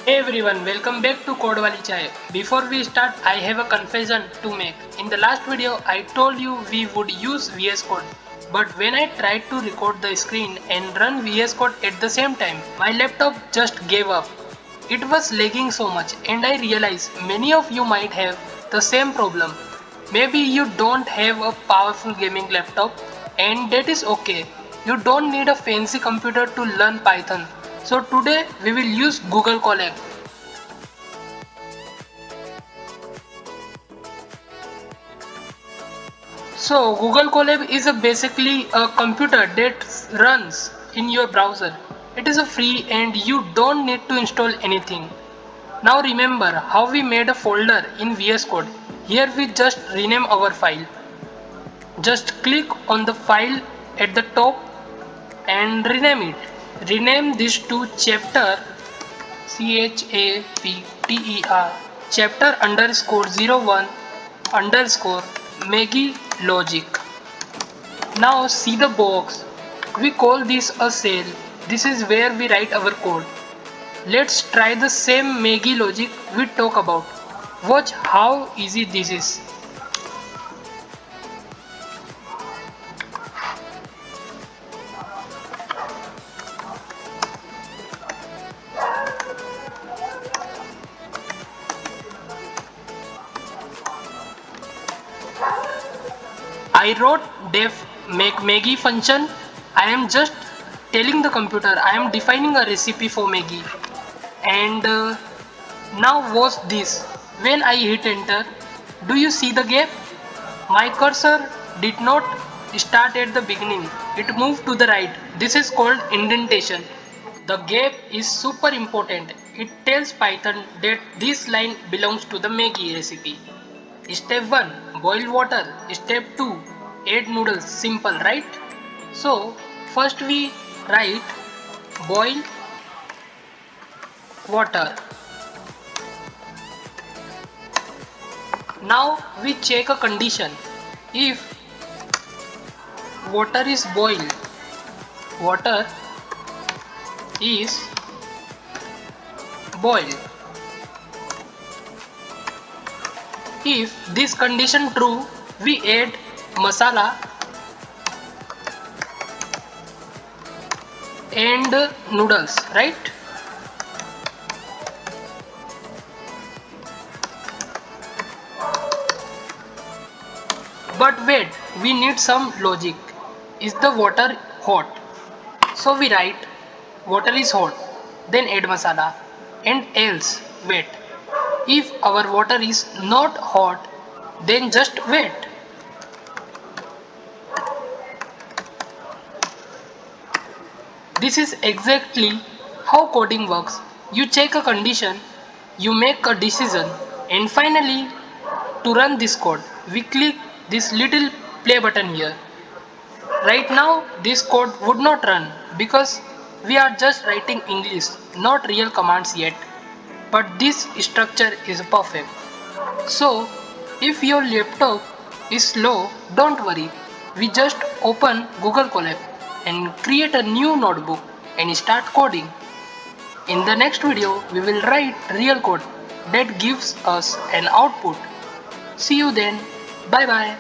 Hey everyone, welcome back to Wali. Before we start, I have a confession to make. In the last video, I told you we would use VS Code. But when I tried to record the screen and run VS Code at the same time, my laptop just gave up. It was lagging so much and I realized many of you might have the same problem. Maybe you don't have a powerful gaming laptop and that is okay. You don't need a fancy computer to learn Python. So today we will use Google Colab. So Google Colab is basically a computer that runs in your browser. It is a free and you don't need to install anything. Now remember how we made a folder in VS Code. Here we just rename our file. Just click on the file at the top and rename it. Rename this to chapter chapter chapter underscore 01 underscore Maggi Logic. Now see the box. We call this a cell. This is where we write our code. Let's try the same Maggi logic we talk about. Watch how easy this is. I wrote def make Maggi function. I am just telling the computer I am defining a recipe for Maggi. And now watch this. When I hit enter, do you see the gap? My cursor did not start at the beginning. It moved to the right. This is called indentation. The gap is super important. It tells Python that this line belongs to the Maggi recipe. Step 1. Boil water. Step 2. Add noodles. Simple, right? So, first we write boil water. Now we check a condition. If water is boiled, water is boiled. If this condition true, we add masala and noodles, right? But wait, we need some logic. Is the water hot? So we write water is hot, then add masala, and else wait. If our water is not hot, then just wait. This is exactly how coding works. You check a condition, you make a decision, and finally, to run this code, we click this little play button here. Right now, this code would not run because we are just writing English, not real commands yet. But this structure is perfect. So, if your laptop is slow, don't worry. We just open Google Colab and create a new notebook and start coding. In the next video, we will write real code that gives us an output. See you then. Bye bye.